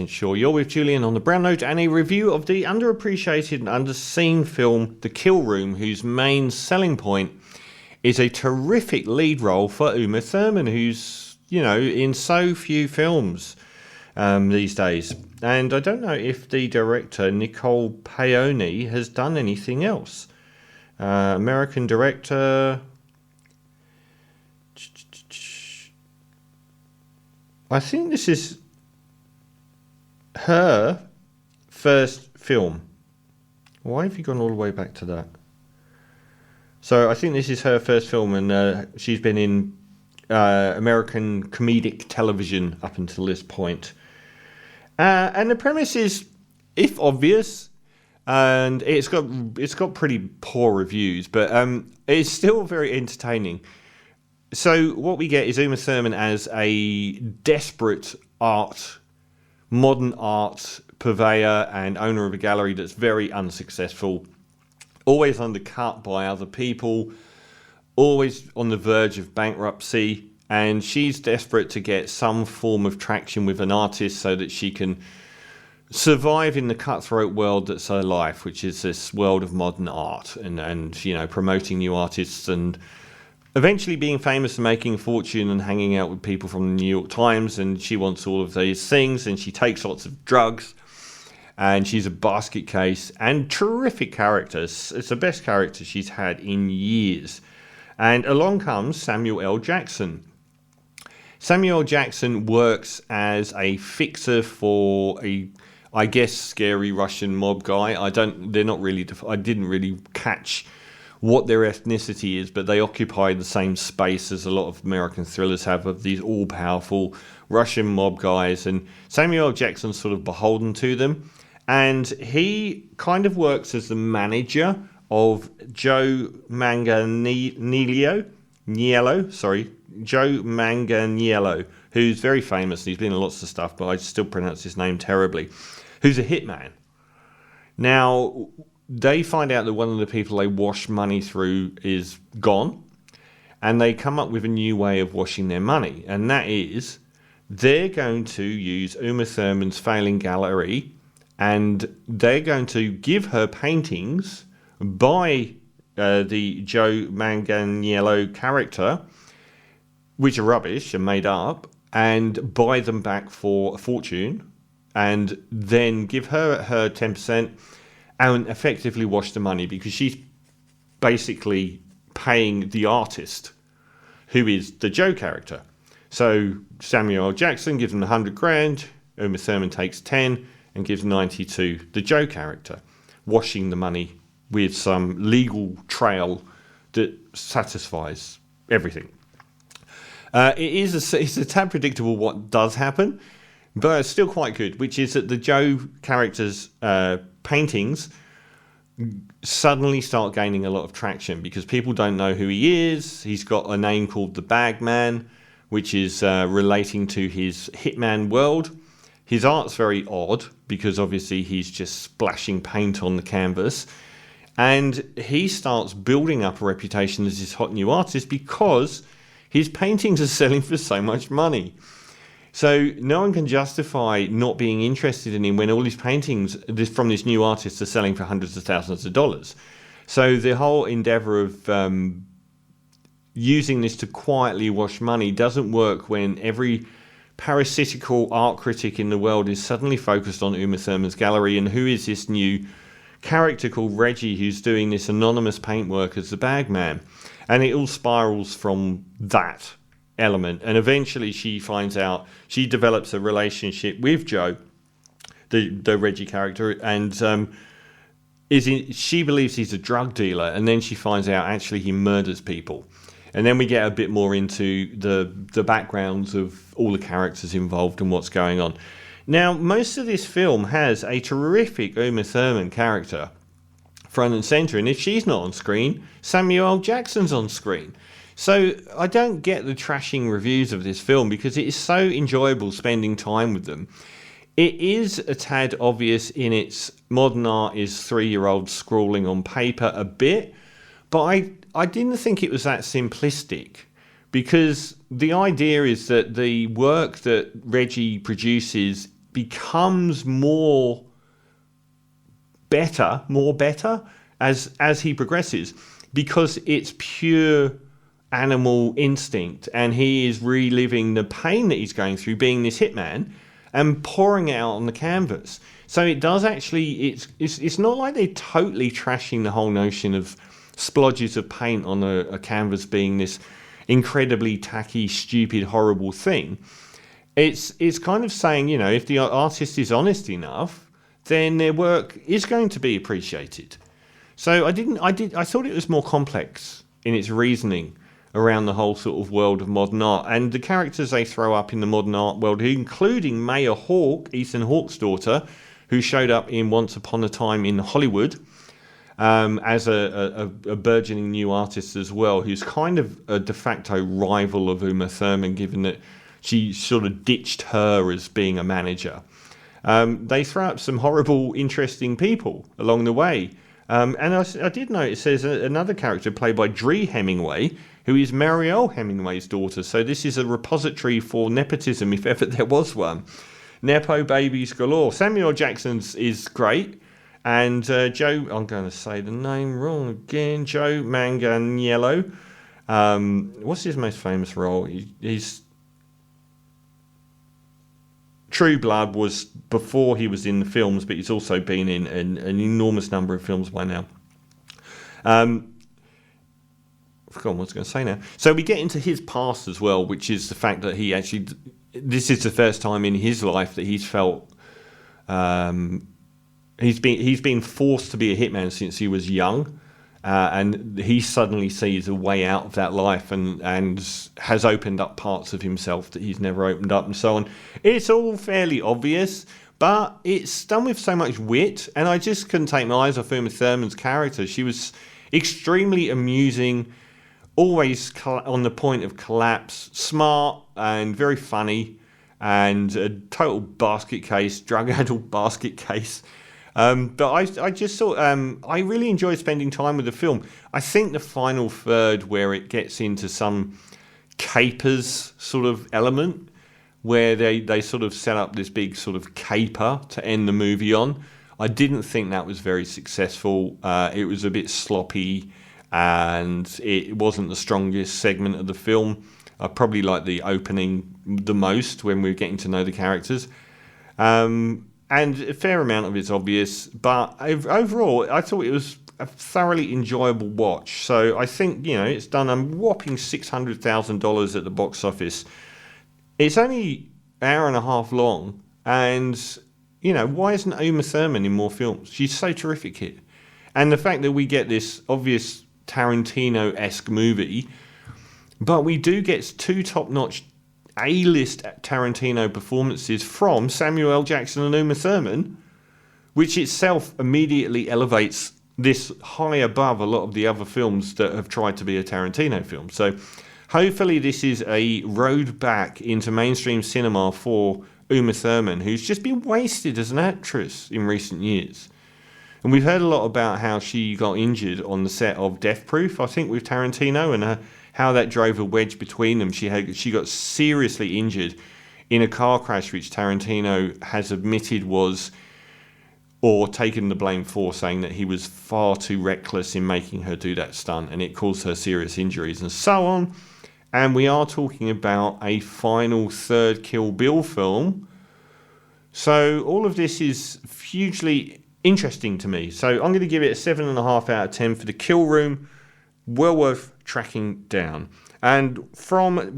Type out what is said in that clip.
Sure, you're with Julian on the Brown Note and a review of the underappreciated and underseen film The Kill Room, whose main selling point is a terrific lead role for Uma Thurman, who's, in so few films these days. And I don't know if the director, Nicole Paoni, has done anything else. American director. I think this is her first film. Why have you gone all the way back to that? So I think this is her first film, and she's been in American comedic television up until this point. And the premise is, if obvious, and it's got pretty poor reviews, but it's still very entertaining. So what we get is Uma Thurman as a desperate modern art purveyor and owner of a gallery that's very unsuccessful, always undercut by other people, always on the verge of bankruptcy, and she's desperate to get some form of traction with an artist so that she can survive in the cutthroat world that's her life, which is this world of modern art and promoting new artists and eventually being famous and making a fortune and hanging out with people from the New York Times. And she wants all of these things, and she takes lots of drugs, and she's a basket case and terrific characters. It's the best character she's had in years. And along comes Samuel L. Jackson. Samuel L. Jackson works as a fixer for I guess, scary Russian mob guy. I didn't really catch what their ethnicity is, but they occupy the same space as a lot of American thrillers have, of these all-powerful Russian mob guys, and Samuel L. Jackson's sort of beholden to them, and he kind of works as the manager of Joe Manganiello, who's very famous. He's been in lots of stuff, but I still pronounce his name terribly, who's a hitman. Now, they find out that one of the people they wash money through is gone, and they come up with a new way of washing their money, and that is they're going to use Uma Thurman's failing gallery, and they're going to give her paintings by the Joe Manganiello character, which are rubbish and made up, and buy them back for a fortune, and then give her 10%, and effectively wash the money, because she's basically paying the artist, who is the Joe character. So Samuel L. Jackson gives him 100 grand, Uma Thurman takes 10 and gives 90 to the Joe character, washing the money with some legal trail that satisfies everything. It's a tad predictable what does happen, but it's still quite good, which is that the Joe character's paintings suddenly start gaining a lot of traction because people don't know who he is. He's got a name called the Bagman, which is relating to his hitman world. His art's very odd because obviously he's just splashing paint on the canvas, and he starts building up a reputation as this hot new artist because his paintings are selling for so much money. So no one can justify not being interested in him when all his paintings from this new artist are selling for hundreds of thousands of dollars. So the whole endeavor of using this to quietly wash money doesn't work when every parasitical art critic in the world is suddenly focused on Uma Thurman's gallery and who is this new character called Reggie who's doing this anonymous paintwork as the Bagman. And it all spirals from that element, and eventually she finds out, she develops a relationship with Joe, the Reggie character, and she believes he's a drug dealer, and then she finds out actually he murders people, and then we get a bit more into the backgrounds of all the characters involved and what's going on. Now, most of this film has a terrific Uma Thurman character front and center, and if she's not on screen, Samuel L. Jackson's on screen. So I don't get the trashing reviews of this film because it is so enjoyable spending time with them. It is a tad obvious in its modern art is 3-year-olds scrawling on paper a bit, but I didn't think it was that simplistic, because the idea is that the work that Reggie produces becomes more better as he progresses, because it's pure animal instinct, and he is reliving the pain that he's going through being this hitman and pouring it out on the canvas. So it does actually, it's not like they're totally trashing the whole notion of splodges of paint on a canvas being this incredibly tacky, stupid, horrible thing. It's kind of saying, you know, if the artist is honest enough, then their work is going to be appreciated. So I thought it was more complex in its reasoning around the whole sort of world of modern art, and the characters they throw up in the modern art world, including Maya Hawke, Ethan Hawke's daughter, who showed up in Once Upon a Time in Hollywood as a burgeoning new artist as well, who's kind of a de facto rival of Uma Thurman, given that she sort of ditched her as being a manager. They throw up some horrible, interesting people along the way. And I did notice there's another character played by Dree Hemingway, who is Marielle Hemingway's daughter. So this is a repository for nepotism, if ever there was one. Nepo babies galore. Samuel Jackson's is great. And Joe, I'm going to say the name wrong again, Joe Manganiello. What's his most famous role? He's True Blood was before he was in the films, but he's also been in an enormous number of films by now. I forgot what I was going to say now. So we get into his past as well, which is the fact that he actually, this is the first time in his life that he's felt he's been forced to be a hitman since he was young. And he suddenly sees a way out of that life and has opened up parts of himself that he's never opened up and so on. It's all fairly obvious, but it's done with so much wit, and I just couldn't take my eyes off Uma Thurman's character. She was extremely amusing, always on the point of collapse, smart and very funny, and a total basket case, drug-addled basket case. But I just thought I really enjoyed spending time with the film. I think the final third, where it gets into some capers sort of element, where they sort of set up this big sort of caper to end the movie on, I didn't think that was very successful. It was a bit sloppy, and it wasn't the strongest segment of the film. I probably like the opening the most, when we were getting to know the characters. And a fair amount of it's obvious, but overall, I thought it was a thoroughly enjoyable watch. So I think, you know, it's done a whopping $600,000 at the box office. It's only an hour and a half long, and, you know, why isn't Uma Thurman in more films? She's so terrific here. And the fact that we get this obvious Tarantino-esque movie, but we do get two top-notch A-list Tarantino performances from Samuel L. Jackson and Uma Thurman, which itself immediately elevates this high above a lot of the other films that have tried to be a Tarantino film. So hopefully this is a road back into mainstream cinema for Uma Thurman, who's just been wasted as an actress in recent years. And we've heard a lot about how she got injured on the set of Death Proof, I think, with Tarantino, and how that drove a wedge between them. She got seriously injured in a car crash, which Tarantino has admitted was, or taken the blame for, saying that he was far too reckless in making her do that stunt, and it caused her serious injuries and so on. And we are talking about a final third Kill Bill film. So all of this is hugely interesting to me. So I'm going to give it a 7.5 out of 10 for The Kill Room. Well worth tracking down. And from